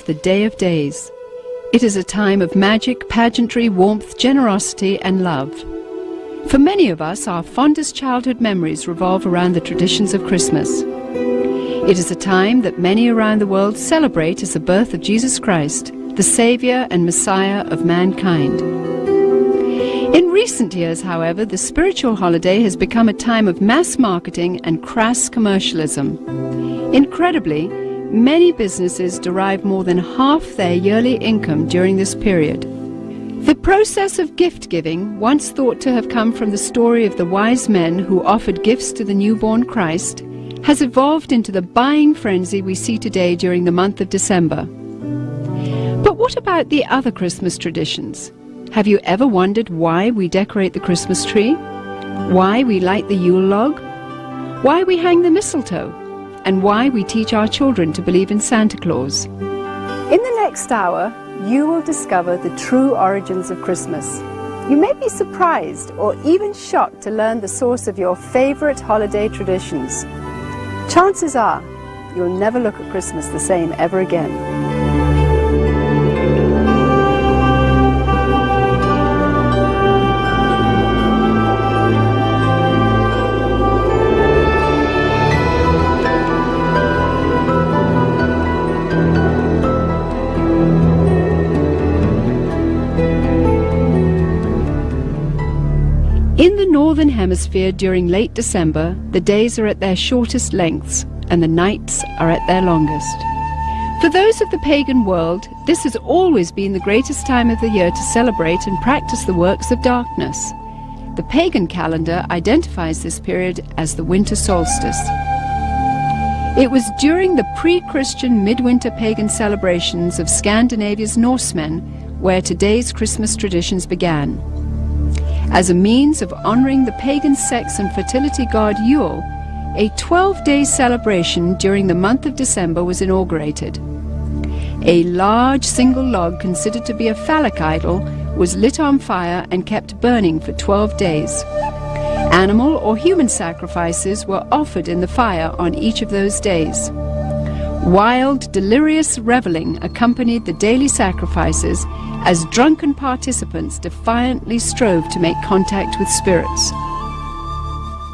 the Day of Days. It is a time of magic, pageantry, warmth, generosity and love. For many of us, our fondest childhood memories revolve around the traditions of Christmas. It is a time that many around the world celebrate as the birth of Jesus Christ, the Saviour and Messiah of mankind. In recent years, however, the spiritual holiday has become a time of mass marketing and crass commercialism. Incredibly, many businesses derive more than half their yearly income during this period. The process of gift-giving, once thought to have come from the story of the wise men who offered gifts to the newborn Christ, has evolved into the buying frenzy we see today during the month of December. But what about the other Christmas traditions? Have you ever wondered why we decorate the Christmas tree? Why we light the Yule log? Why we hang the mistletoe? And why we teach our children to believe in Santa Claus? In the next hour, you will discover the true origins of Christmas. You may be surprised or even shocked to learn the source of your favorite holiday traditions. Chances are, you'll never look at Christmas the same ever again. In the Northern Hemisphere during late December, the days are at their shortest lengths and the nights are at their longest. For those of the pagan world, this has always been the greatest time of the year to celebrate and practice the works of darkness. The pagan calendar identifies this period as the winter solstice. It was during the pre-Christian midwinter pagan celebrations of Scandinavia's Norsemen where today's Christmas traditions began. As a means of honoring the pagan sex and fertility god Yule, a 12-day celebration during the month of December was inaugurated. A large single log considered to be a phallic idol was lit on fire and kept burning for 12 days. Animal or human sacrifices were offered in the fire on each of those days. Wild, delirious reveling accompanied the daily sacrifices as drunken participants defiantly strove to make contact with spirits.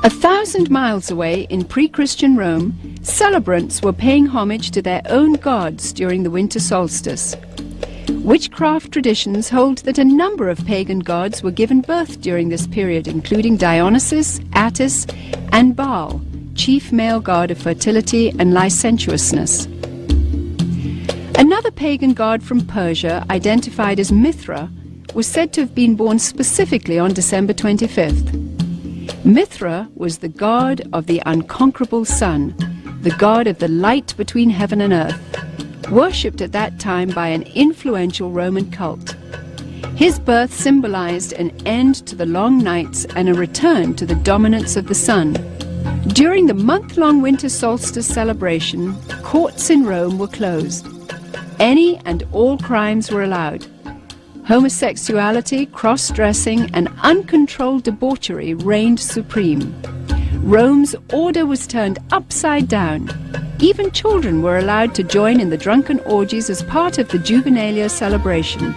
1,000 miles away in pre-Christian Rome, celebrants were paying homage to their own gods during the winter solstice. Witchcraft traditions hold that a number of pagan gods were given birth during this period, including Dionysus, Attis, and Baal, chief male god of fertility and licentiousness. Another pagan god from Persia, identified as Mithra, was said to have been born specifically on December 25th. Mithra was the god of the unconquerable sun, the god of the light between heaven and earth, worshipped at that time by an influential Roman cult. His birth symbolized an end to the long nights and a return to the dominance of the sun. During the month-long winter solstice celebration, courts in Rome were closed. Any and all crimes were allowed. Homosexuality, cross-dressing, and uncontrolled debauchery reigned supreme. Rome's order was turned upside down. Even children were allowed to join in the drunken orgies as part of the Juvenalia celebration.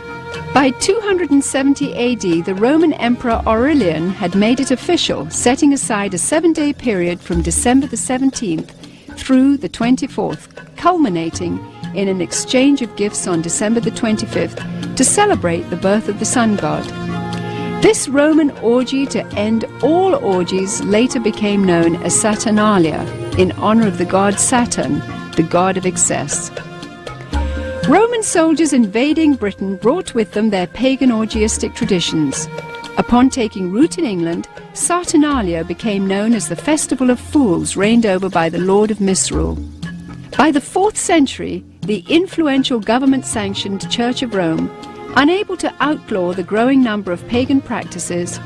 By 270 AD, the Roman Emperor Aurelian had made it official, setting aside a 7-day period from December the 17th through the 24th, culminating in an exchange of gifts on December the 25th to celebrate the birth of the sun god. This Roman orgy to end all orgies later became known as Saturnalia, in honor of the god Saturn, the god of excess. Roman soldiers invading Britain brought with them their pagan orgiastic traditions. Upon taking root in England, Saturnalia became known as the Festival of Fools, reigned over by the Lord of Misrule. By the 4th century, the influential government-sanctioned Church of Rome, unable to outlaw the growing number of pagan practices,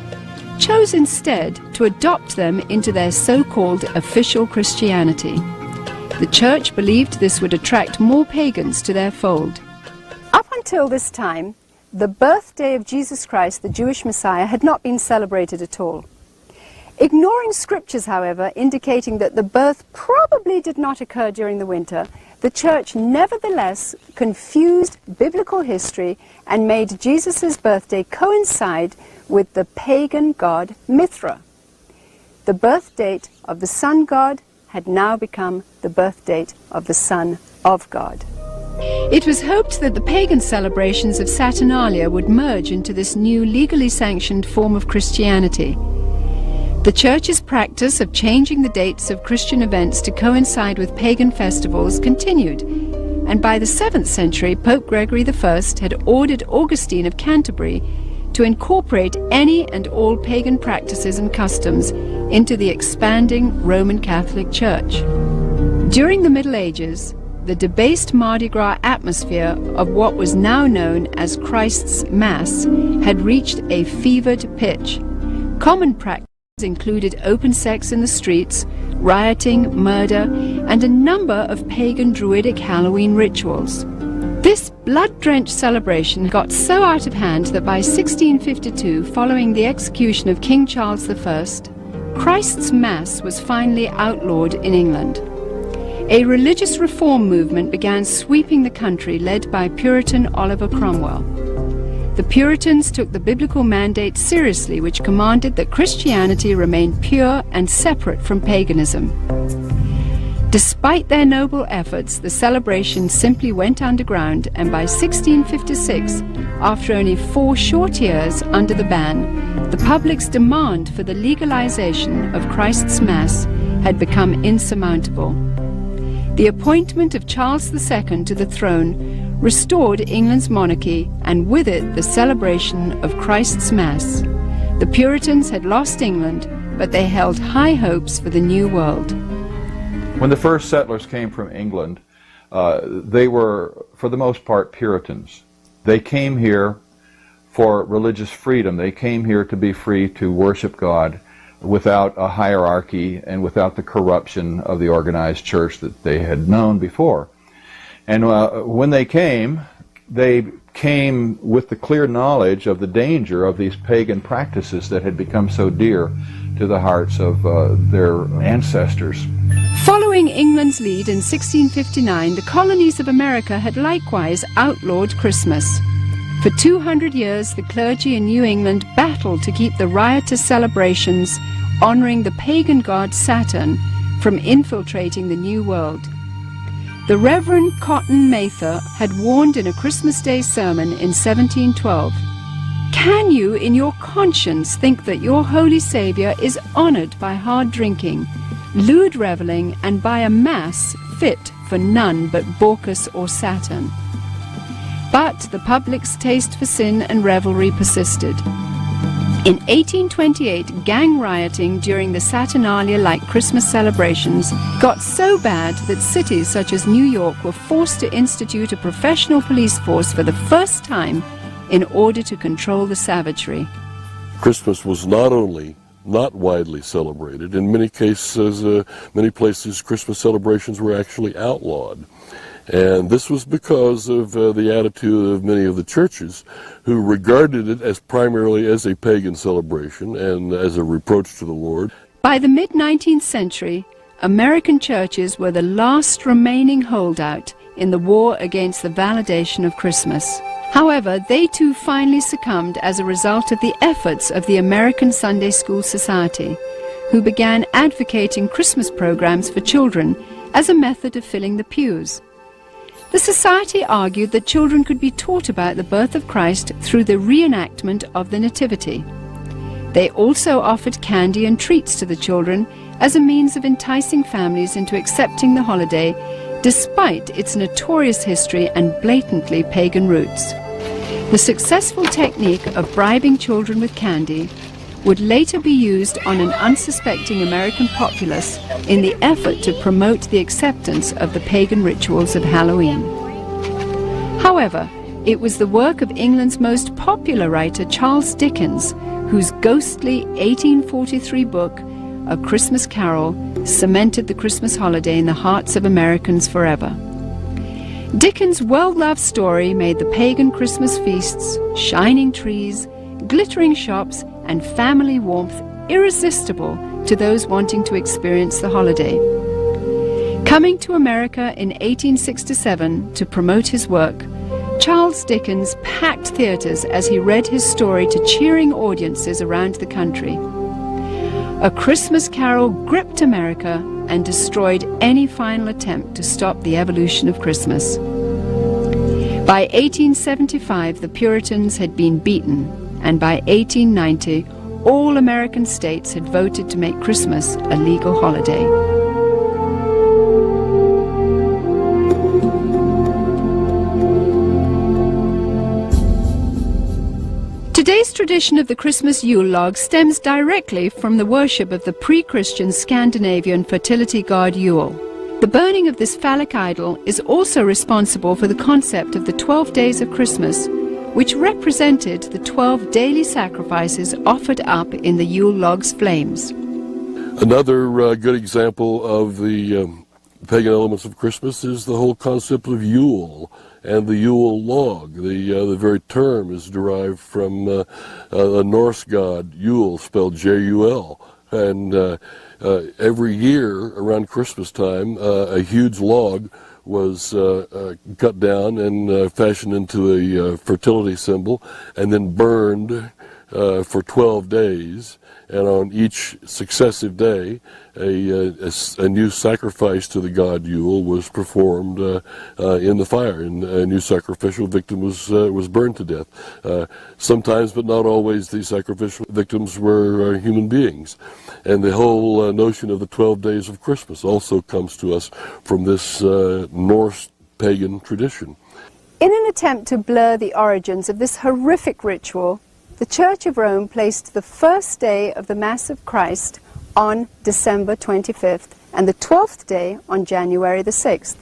chose instead to adopt them into their so-called official Christianity. The Church believed this would attract more pagans to their fold. Up until this time, the birthday of Jesus Christ, the Jewish Messiah, had not been celebrated at all. Ignoring scriptures, however, indicating that the birth probably did not occur during the winter, the church nevertheless confused biblical history and made Jesus' birthday coincide with the pagan god Mithra. The birth date of the sun god had now become the birth date of the Son of God. It was hoped that the pagan celebrations of Saturnalia would merge into this new legally sanctioned form of Christianity. The Church's practice of changing the dates of Christian events to coincide with pagan festivals continued, and by the 7th century Pope Gregory I had ordered Augustine of Canterbury to incorporate any and all pagan practices and customs into the expanding Roman Catholic Church. During the Middle Ages, the debased Mardi Gras atmosphere of what was now known as Christ's Mass had reached a fevered pitch. Common practices included open sex in the streets, rioting, murder, and a number of pagan druidic Halloween rituals. This blood-drenched celebration got so out of hand that by 1652, following the execution of King Charles I, Christ's Mass was finally outlawed in England. A religious reform movement began sweeping the country, led by Puritan Oliver Cromwell. The Puritans took the biblical mandate seriously, which commanded that Christianity remain pure and separate from paganism. Despite their noble efforts, the celebration simply went underground, and by 1656, after only 4 short years under the ban, the public's demand for the legalization of Christ's Mass had become insurmountable. The appointment of Charles II to the throne restored England's monarchy, and with it the celebration of Christ's Mass. The Puritans had lost England, but they held high hopes for the new world. When the first settlers came from England, they were, for the most part, Puritans. They came here for religious freedom. They came here to be free to worship God without a hierarchy and without the corruption of the organized church that they had known before. And when they came with the clear knowledge of the danger of these pagan practices that had become so dear to the hearts of their ancestors. Following England's lead in 1659, the colonies of America had likewise outlawed Christmas. For 200 years, the clergy in New England battled to keep the riotous celebrations honoring the pagan god Saturn from infiltrating the New World. The Reverend Cotton Mather had warned in a Christmas Day sermon in 1712, "Can you in your conscience think that your Holy Saviour is honoured by hard drinking, lewd revelling, and by a mass fit for none but Bacchus or Saturn?" But the public's taste for sin and revelry persisted. In 1828, gang rioting during the Saturnalia-like Christmas celebrations got so bad that cities such as New York were forced to institute a professional police force for the first time in order to control the savagery. Christmas was not only not widely celebrated, in many cases, many places Christmas celebrations were actually outlawed. And this was because of the attitude of many of the churches who regarded it as primarily as a pagan celebration and as a reproach to the Lord. By the mid-19th century, American churches were the last remaining holdout in the war against the validation of Christmas. However, they too finally succumbed as a result of the efforts of the American Sunday School Society, who began advocating Christmas programs for children as a method of filling the pews. The Society argued that children could be taught about the birth of Christ through the reenactment of the Nativity. They also offered candy and treats to the children as a means of enticing families into accepting the holiday, despite its notorious history and blatantly pagan roots. The successful technique of bribing children with candy would later be used on an unsuspecting American populace in the effort to promote the acceptance of the pagan rituals of Halloween. However, it was the work of England's most popular writer, Charles Dickens, whose ghostly 1843 book, A Christmas Carol, cemented the Christmas holiday in the hearts of Americans forever. Dickens' well-loved story made the pagan Christmas feasts, shining trees, glittering shops, and family warmth irresistible to those wanting to experience the holiday. Coming to America in 1867 to promote his work, Charles Dickens packed theaters as he read his story to cheering audiences around the country. A Christmas Carol gripped America and destroyed any final attempt to stop the evolution of Christmas. By 1875, the Puritans had been beaten, and by 1890, all American states had voted to make Christmas a legal holiday. Today's tradition of the Christmas Yule log stems directly from the worship of the pre-Christian Scandinavian fertility god Yule. The burning of this phallic idol is also responsible for the concept of the 12 days of Christmas, which represented the 12 daily sacrifices offered up in the Yule log's flames. Another good example of the pagan elements of Christmas is the whole concept of Yule and the Yule log. The very term is derived from a Norse god, Yule, spelled J-U-L. And every year around Christmas time, a huge log was cut down and fashioned into a fertility symbol and then burned for 12 days. And on each successive day, a new sacrifice to the god Yule was performed in the fire, and a new sacrificial victim was burned to death. Sometimes, but not always, these sacrificial victims were human beings. And the whole notion of the 12 days of Christmas also comes to us from this Norse pagan tradition. In an attempt to blur the origins of this horrific ritual, the Church of Rome placed the first day of the Mass of Christ on December 25th and the 12th day on January the 6th.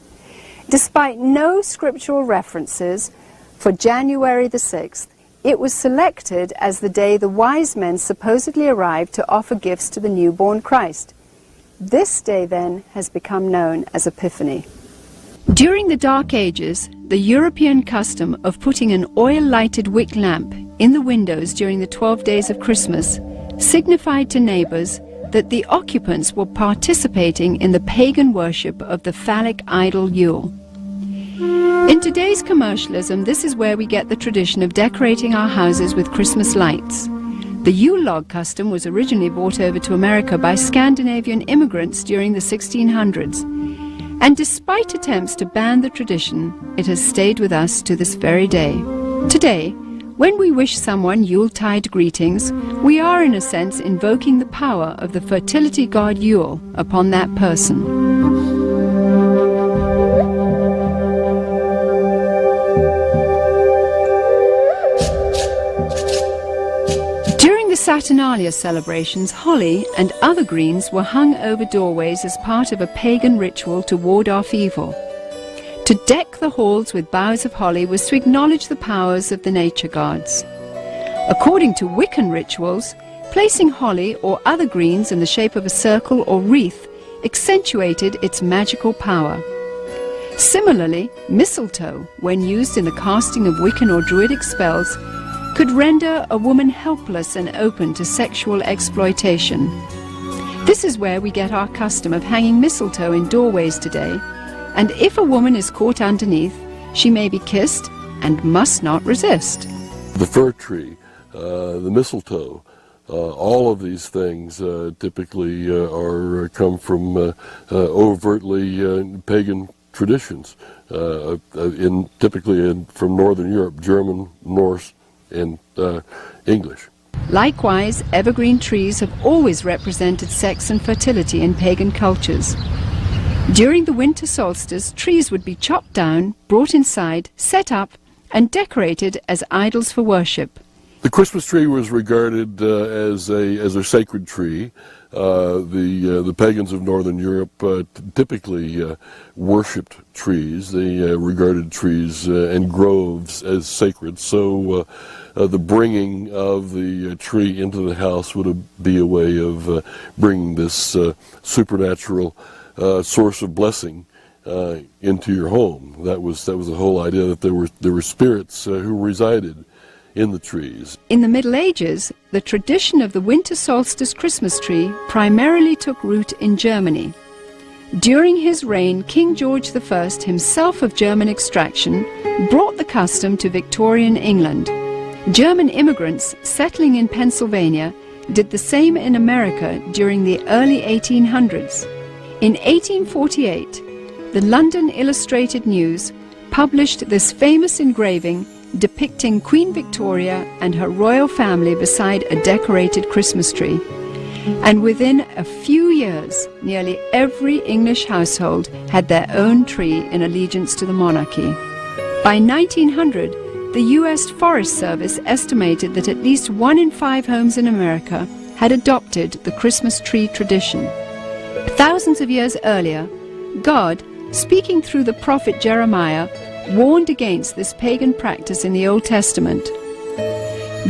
Despite no scriptural references for January the 6th, it was selected as the day the wise men supposedly arrived to offer gifts to the newborn Christ. This day then has become known as Epiphany. During the Dark Ages, the European custom of putting an oil-lighted wick lamp in the windows during the 12 days of Christmas signified to neighbors that the occupants were participating in the pagan worship of the phallic idol Yule. In today's commercialism, this is where we get the tradition of decorating our houses with Christmas lights. The Yule log custom was originally brought over to America by Scandinavian immigrants during the 1600s. And despite attempts to ban the tradition, it has stayed with us to this very day. Today, when we wish someone Yuletide greetings, we are in a sense invoking the power of the fertility god Yule upon that person. During the Saturnalia celebrations, holly and other greens were hung over doorways as part of a pagan ritual to ward off evil. To deck the halls with boughs of holly was to acknowledge the powers of the nature gods. According to Wiccan rituals, placing holly or other greens in the shape of a circle or wreath accentuated its magical power. Similarly, mistletoe, when used in the casting of Wiccan or Druidic spells, could render a woman helpless and open to sexual exploitation. This is where we get our custom of hanging mistletoe in doorways today, and if a woman is caught underneath, she may be kissed and must not resist. The fir tree, the mistletoe, all of these things typically come from overtly pagan traditions, typically from Northern Europe, German, Norse, and English. Likewise, evergreen trees have always represented sex and fertility in pagan cultures. During the winter solstice, trees would be chopped down, brought inside, set up, and decorated as idols for worship. The Christmas tree was regarded as a sacred tree. The pagans of Northern Europe typically worshipped trees. They regarded trees and groves as sacred. So the bringing of the tree into the house would be a way of bringing this supernatural source of blessing into your home. That was the whole idea, that there were spirits who resided in the trees. In the Middle Ages, the tradition of the winter solstice Christmas tree primarily took root in Germany. During his reign, King George I, himself of German extraction, brought the custom to Victorian England. German immigrants settling in Pennsylvania did the same in America during the early 1800s. In 1848, the London Illustrated News published this famous engraving depicting Queen Victoria and her royal family beside a decorated Christmas tree. And within a few years, nearly every English household had their own tree in allegiance to the monarchy. By 1900, the U.S. Forest Service estimated that at least 1 in 5 homes in America had adopted the Christmas tree tradition. Thousands of years earlier, God, speaking through the prophet Jeremiah, warned against this pagan practice in the Old Testament.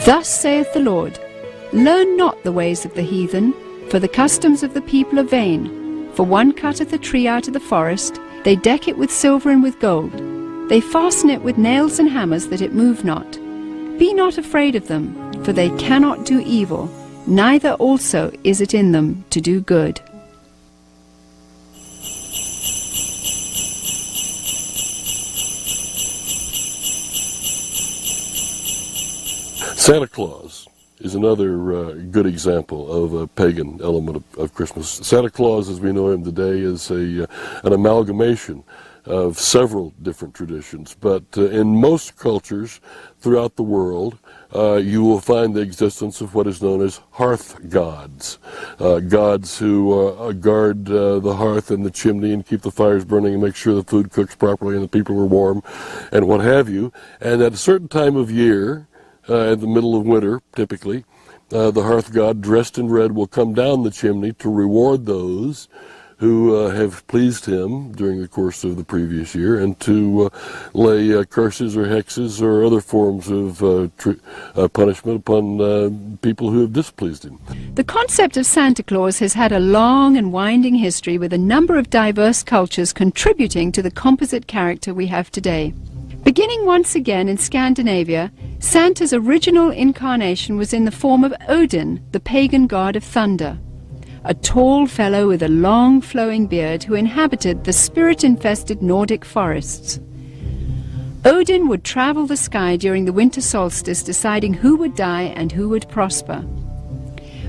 Thus saith the Lord, learn not the ways of the heathen, for the customs of the people are vain. For one cutteth a tree out of the forest, they deck it with silver and with gold. They fasten it with nails and hammers that it move not. Be not afraid of them, for they cannot do evil, neither also is it in them to do good. Santa Claus is another good example of a pagan element of Christmas. Santa Claus, as we know him today, is an amalgamation of several different traditions, but in most cultures throughout the world, you will find the existence of what is known as hearth gods, gods who guard the hearth and the chimney and keep the fires burning and make sure the food cooks properly and the people are warm and what have you. And at a certain time of year, in the middle of winter, typically, the hearth god dressed in red will come down the chimney to reward those who have pleased him during the course of the previous year, and to lay curses or hexes or other forms of punishment upon people who have displeased him. The concept of Santa Claus has had a long and winding history, with a number of diverse cultures contributing to the composite character we have today. Beginning once again in Scandinavia, Santa's original incarnation was in the form of Odin, the pagan god of thunder, a tall fellow with a long flowing beard who inhabited the spirit-infested Nordic forests. Odin would travel the sky during the winter solstice, deciding who would die and who would prosper.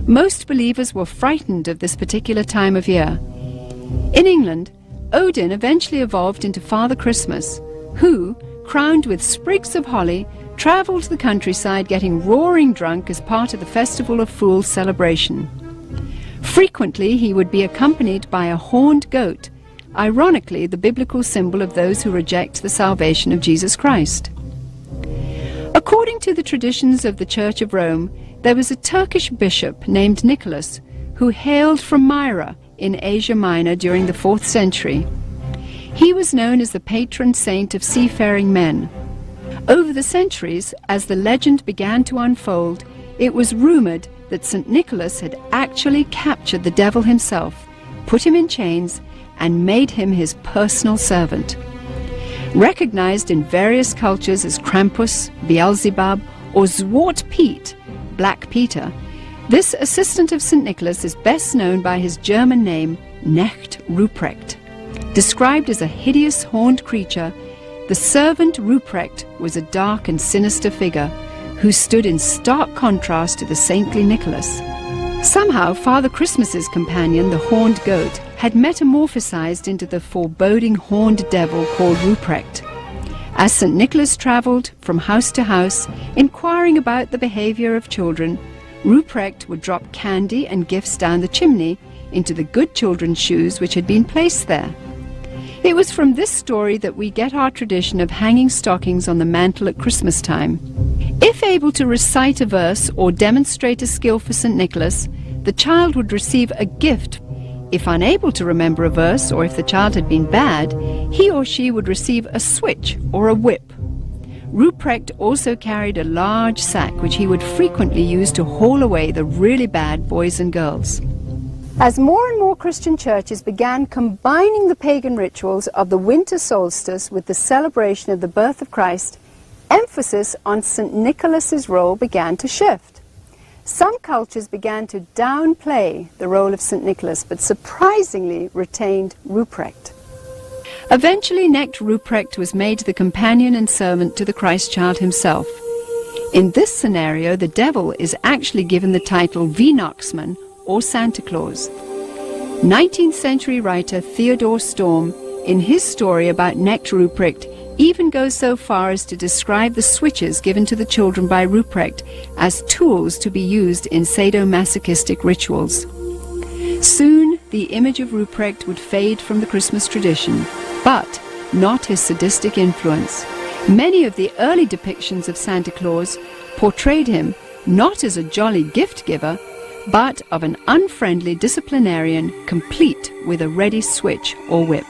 Most believers were frightened of this particular time of year. In England, Odin eventually evolved into Father Christmas, who, crowned with sprigs of holly, travelled the countryside getting roaring drunk as part of the Festival of Fools celebration. Frequently he would be accompanied by a horned goat, ironically the biblical symbol of those who reject the salvation of Jesus Christ. According to the traditions of the Church of Rome, there was a Turkish bishop named Nicholas who hailed from Myra in Asia Minor during the 4th century. He was known as the patron saint of seafaring men. Over the centuries, as the legend began to unfold, it was rumored that St. Nicholas had actually captured the devil himself, put him in chains, and made him his personal servant. Recognized in various cultures as Krampus, Beelzebub, or Zwart Piet, Black Peter, this assistant of St. Nicholas is best known by his German name, Knecht Ruprecht. Described as a hideous horned creature, the servant Ruprecht was a dark and sinister figure who stood in stark contrast to the saintly Nicholas. Somehow Father Christmas's companion, the horned goat, had metamorphosized into the foreboding horned devil called Ruprecht. As St. Nicholas traveled from house to house, inquiring about the behavior of children, Ruprecht would drop candy and gifts down the chimney into the good children's shoes which had been placed there. It was from this story that we get our tradition of hanging stockings on the mantle at Christmas time. If able to recite a verse or demonstrate a skill for St. Nicholas, the child would receive a gift. If unable to remember a verse, or if the child had been bad, he or she would receive a switch or a whip. Ruprecht also carried a large sack which he would frequently use to haul away the really bad boys and girls. As more and more Christian churches began combining the pagan rituals of the winter solstice with the celebration of the birth of Christ, emphasis on St. Nicholas's role began to shift. some cultures began to downplay the role of St. Nicholas, but surprisingly retained Ruprecht. Eventually, Knecht Ruprecht was made the companion and servant to the Christ child himself. In this scenario, the devil is actually given the title Weihnachtsmann, or Santa Claus. 19th century writer Theodor Storm, in his story about Knecht Ruprecht, even goes so far as to describe the switches given to the children by Ruprecht as tools to be used in sadomasochistic rituals. Soon, the image of Ruprecht would fade from the Christmas tradition, but not his sadistic influence. Many of the early depictions of Santa Claus portrayed him not as a jolly gift giver, but of an unfriendly disciplinarian complete with a ready switch or whip.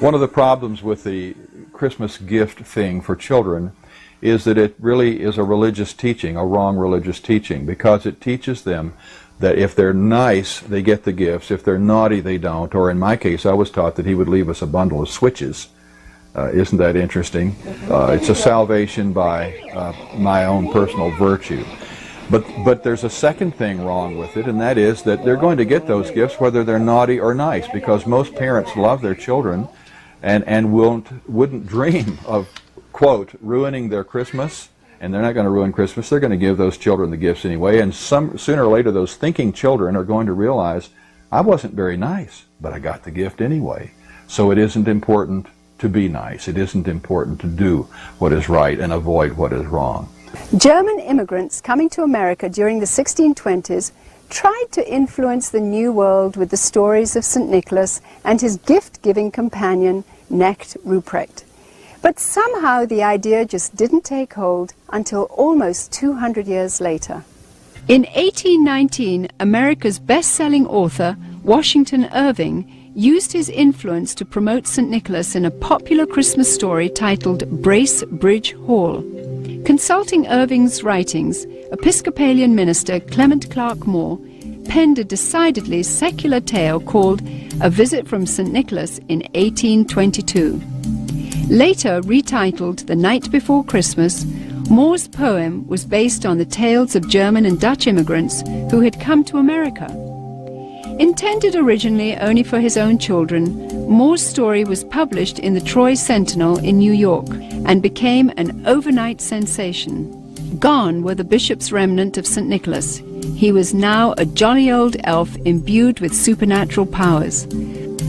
One of the problems with the Christmas gift thing for children is that it really is a religious teaching, a wrong religious teaching, because it teaches them that if they're nice, they get the gifts. If they're naughty, they don't. Or in my case, I was taught that he would leave us a bundle of switches. Isn't that interesting? It's a salvation by my own personal virtue. But there's a second thing wrong with it, and that is that they're going to get those gifts whether they're naughty or nice, because most parents love their children and wouldn't dream of, quote, ruining their Christmas. And they're not going to ruin Christmas. They're going to give those children the gifts anyway. And sooner or later, those thinking children are going to realize, I wasn't very nice, but I got the gift anyway. So it isn't important to be nice. It isn't important to do what is right and avoid what is wrong. German immigrants coming to America during the 1620s tried to influence the New World with the stories of St. Nicholas and his gift-giving companion, Knecht Ruprecht. But somehow the idea just didn't take hold until almost 200 years later. In 1819, America's best-selling author, Washington Irving, used his influence to promote St. Nicholas in a popular Christmas story titled Bracebridge Hall. Consulting Irving's writings, Episcopalian minister Clement Clark Moore penned a decidedly secular tale called A Visit from St. Nicholas in 1822. Later retitled The Night Before Christmas, Moore's poem was based on the tales of German and Dutch immigrants who had come to America. Intended originally only for his own children, Moore's story was published in the Troy Sentinel in New York and became an overnight sensation. Gone were the bishop's remnant of St. Nicholas. He was now a jolly old elf imbued with supernatural powers.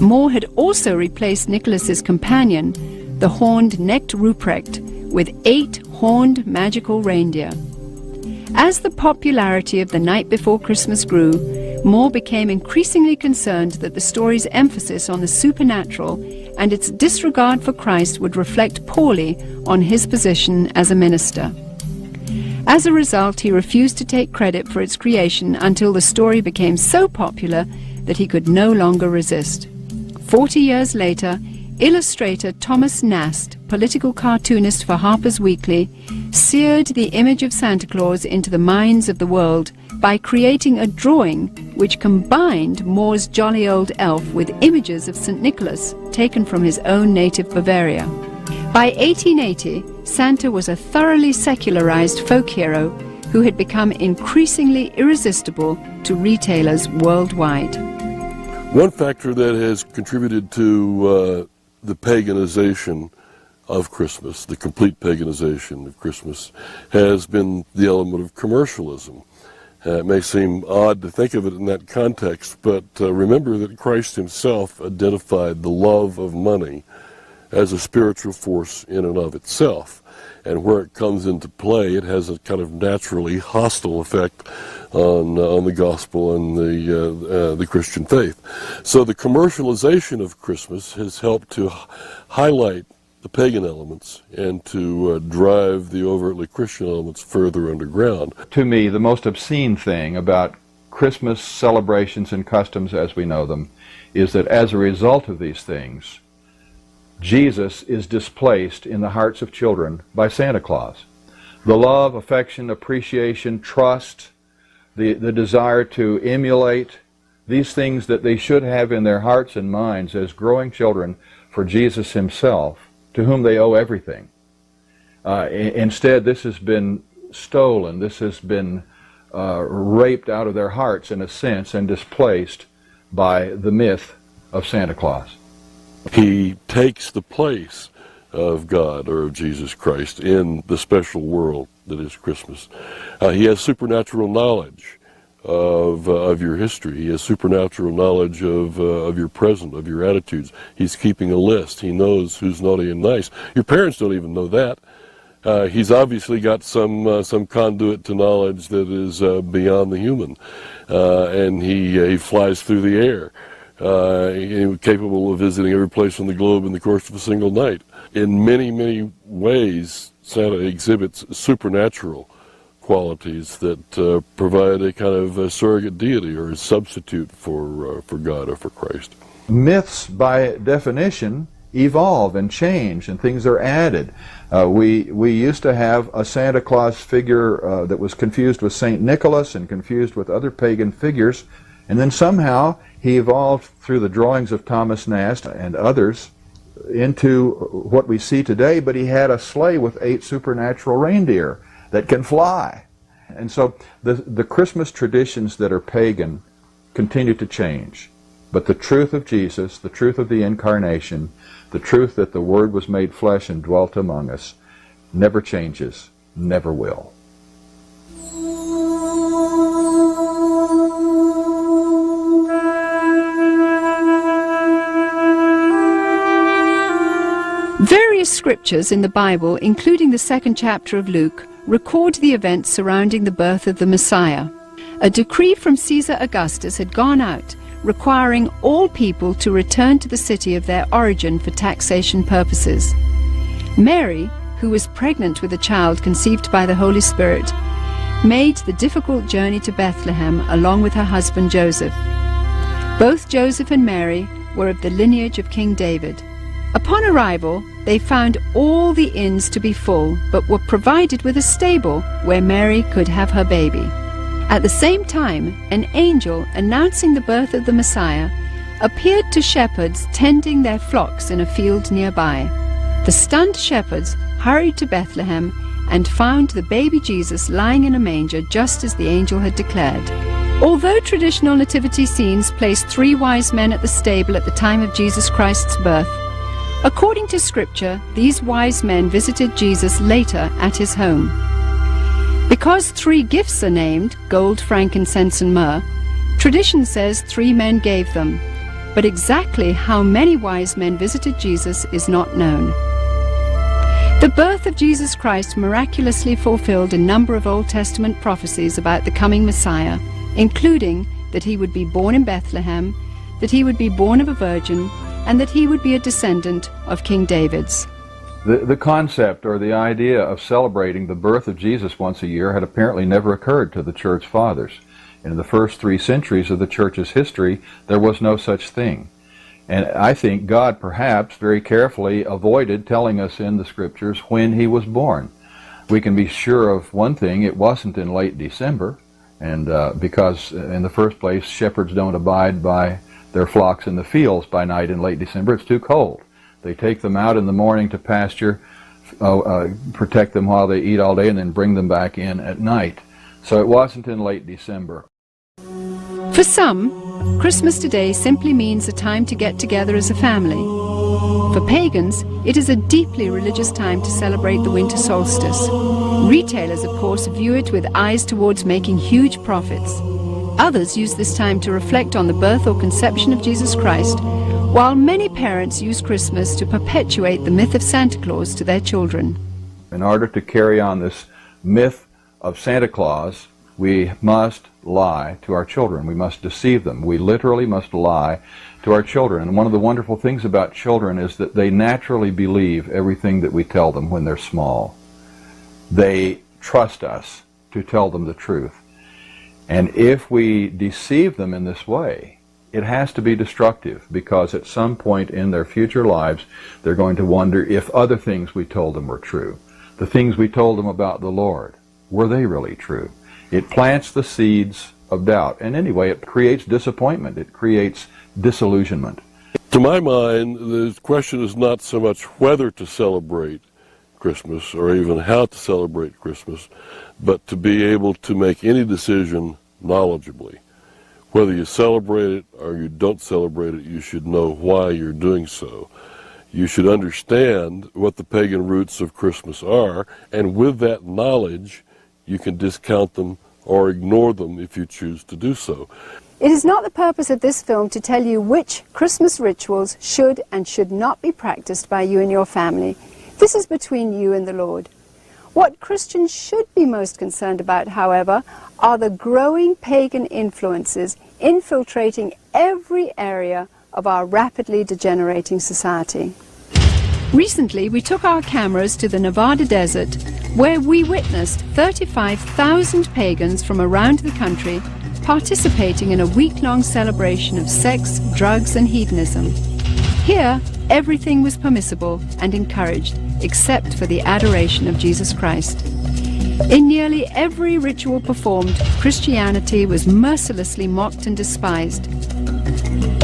Moore had also replaced Nicholas's companion, the horned Knecht Ruprecht, with 8 horned magical reindeer. As the popularity of The Night Before Christmas grew, Moore became increasingly concerned that the story's emphasis on the supernatural and its disregard for Christ would reflect poorly on his position as a minister. As a result, he refused to take credit for its creation until the story became so popular that he could no longer resist. 40 years later, illustrator Thomas Nast, political cartoonist for Harper's Weekly, seared the image of Santa Claus into the minds of the world by creating a drawing which combined Moore's jolly old elf with images of St. Nicholas taken from his own native Bavaria. By 1880, Santa was a thoroughly secularized folk hero who had become increasingly irresistible to retailers worldwide. One factor that has contributed to the paganization of Christmas, the complete paganization of Christmas, has been the element of commercialism. It may seem odd to think of it in that context, but remember that Christ himself identified the love of money as a spiritual force in and of itself. And where it comes into play, it has a kind of naturally hostile effect on the gospel and the Christian faith. So the commercialization of Christmas has helped to highlight the pagan elements and to drive the overtly Christian elements further underground. To me, the most obscene thing about Christmas celebrations and customs as we know them is that as a result of these things, Jesus is displaced in the hearts of children by Santa Claus. The love, affection, appreciation, trust, the desire to emulate, these things that they should have in their hearts and minds as growing children for Jesus himself, to whom they owe everything. Instead, this has been stolen, this has been raped out of their hearts in a sense and displaced by the myth of Santa Claus. He takes the place of God or of Jesus Christ in the special world that is Christmas. He has supernatural knowledge of your history. He has supernatural knowledge of your present, of your attitudes. He's keeping a list. He knows who's naughty and nice. Your parents don't even know that. He's obviously got some conduit to knowledge that is beyond the human, and he flies through the air, capable of visiting every place on the globe in the course of a single night. In many, many ways, Santa exhibits supernatural qualities that provide a kind of a surrogate deity or a substitute for God or for Christ. Myths, by definition, evolve and change, and things are added. We used to have a Santa Claus figure that was confused with St. Nicholas and confused with other pagan figures, and then somehow he evolved through the drawings of Thomas Nast and others into what we see today, but he had a sleigh with 8 supernatural reindeer that can fly. And so the Christmas traditions that are pagan continue to change. But the truth of Jesus, the truth of the Incarnation, the truth that the Word was made flesh and dwelt among us, never changes, never will. Various scriptures in the Bible, including the 2nd chapter of Luke, record the events surrounding the birth of the Messiah. A decree from Caesar Augustus had gone out, requiring all people to return to the city of their origin for taxation purposes. Mary, who was pregnant with a child conceived by the Holy Spirit, made the difficult journey to Bethlehem along with her husband Joseph. Both Joseph and Mary were of the lineage of King David. Upon arrival, they found all the inns to be full, but were provided with a stable where Mary could have her baby. At the same time, an angel announcing the birth of the Messiah appeared to shepherds tending their flocks in a field nearby. The stunned shepherds hurried to Bethlehem and found the baby Jesus lying in a manger just as the angel had declared. Although traditional nativity scenes place 3 wise men at the stable at the time of Jesus Christ's birth, according to Scripture, these wise men visited Jesus later at his home. Because 3 gifts are named, gold, frankincense, and myrrh, tradition says 3 men gave them, but exactly how many wise men visited Jesus is not known. The birth of Jesus Christ miraculously fulfilled a number of Old Testament prophecies about the coming Messiah, including that he would be born in Bethlehem, that he would be born of a virgin, and that he would be a descendant of King David's. The concept or the idea of celebrating the birth of Jesus once a year had apparently never occurred to the Church Fathers. In the first 3 centuries of the Church's history, there was no such thing. And I think God perhaps very carefully avoided telling us in the Scriptures when he was born. We can be sure of one thing: it wasn't in late December, and because in the first place shepherds don't abide by their flocks in the fields by night in late December. It's too cold. They take them out in the morning to pasture, protect them while they eat all day, and then bring them back in at night. So it wasn't in late December. For some, Christmas today simply means a time to get together as a family. For pagans, it is a deeply religious time to celebrate the winter solstice. Retailers, of course, view it with eyes towards making huge profits. Others use this time to reflect on the birth or conception of Jesus Christ, while many parents use Christmas to perpetuate the myth of Santa Claus to their children. In order to carry on this myth of Santa Claus, we must lie to our children. We must deceive them. We literally must lie to our children. And one of the wonderful things about children is that they naturally believe everything that we tell them when they're small. They trust us to tell them the truth. And if we deceive them in this way, it has to be destructive, because at some point in their future lives, they're going to wonder if other things we told them were true. The things we told them about the Lord, were they really true? It plants the seeds of doubt. And anyway, it creates disappointment. It creates disillusionment. To my mind, the question is not so much whether to celebrate Christmas or even how to celebrate Christmas, but to be able to make any decision knowledgeably. Whether you celebrate it or you don't celebrate it, you should know why you're doing so. You should understand what the pagan roots of Christmas are, and with that knowledge, you can discount them or ignore them if you choose to do so. It is not the purpose of this film to tell you which Christmas rituals should and should not be practiced by you and your family. This is between you and the Lord. What Christians should be most concerned about, however, are the growing pagan influences infiltrating every area of our rapidly degenerating society. Recently, we took our cameras to the Nevada desert, where we witnessed 35,000 pagans from around the country participating in a week-long celebration of sex, drugs, and hedonism. Here, everything was permissible and encouraged, except for the adoration of Jesus Christ. In nearly every ritual performed, Christianity was mercilessly mocked and despised.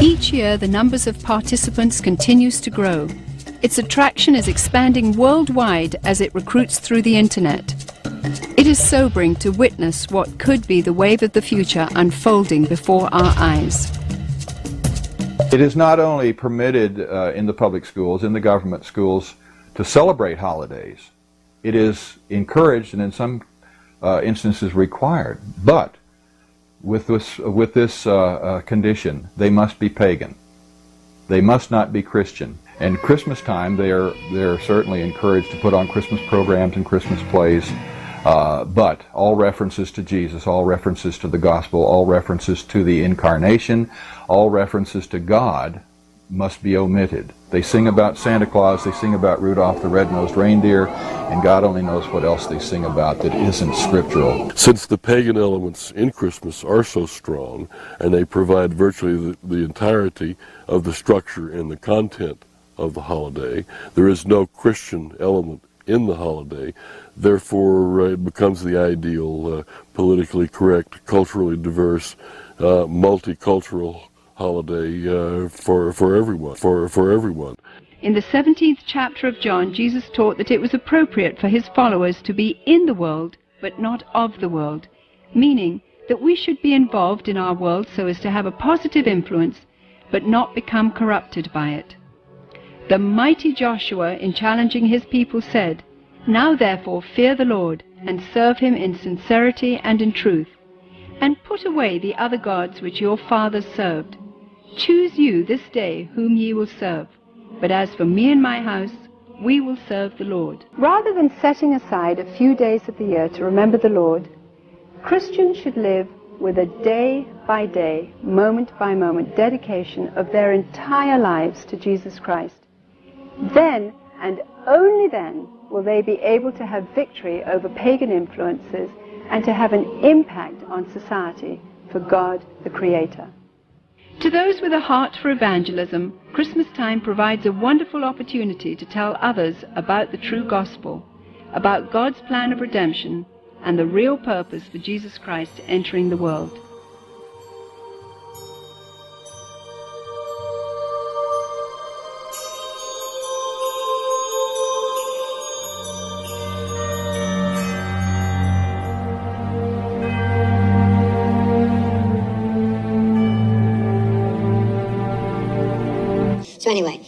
Each year, the numbers of participants continues to grow. Its attraction is expanding worldwide as it recruits through the internet. It is sobering to witness what could be the wave of the future unfolding before our eyes. It is not only permitted in the public schools, in the government schools, to celebrate holidays. It is encouraged and in some instances required. But with this condition, they must be pagan. They must not be Christian. And Christmas time, they are certainly encouraged to put on Christmas programs and Christmas plays. But all references to Jesus, all references to the gospel, all references to the incarnation, all references to God must be omitted. They sing about Santa Claus, they sing about Rudolph the Red-Nosed Reindeer, and God only knows what else they sing about that isn't scriptural. Since the pagan elements in Christmas are so strong, and they provide virtually the entirety of the structure and the content of the holiday, there is no Christian element in the holiday. Therefore, it becomes the ideal, politically correct, culturally diverse, multicultural holiday for everyone. In the 17th chapter of John, Jesus taught that it was appropriate for his followers to be in the world, but not of the world, meaning that we should be involved in our world so as to have a positive influence, but not become corrupted by it. The mighty Joshua, in challenging his people, said, "Now therefore fear the Lord, and serve him in sincerity and in truth, and put away the other gods which your fathers served. Choose you this day whom ye will serve. But as for me and my house, we will serve the Lord." Rather than setting aside a few days of the year to remember the Lord, Christians should live with a day-by-day, moment-by-moment dedication of their entire lives to Jesus Christ. Then, and only then, will they be able to have victory over pagan influences and to have an impact on society for God the Creator. To those with a heart for evangelism, Christmas time provides a wonderful opportunity to tell others about the true gospel, about God's plan of redemption, and the real purpose for Jesus Christ entering the world. So anyway,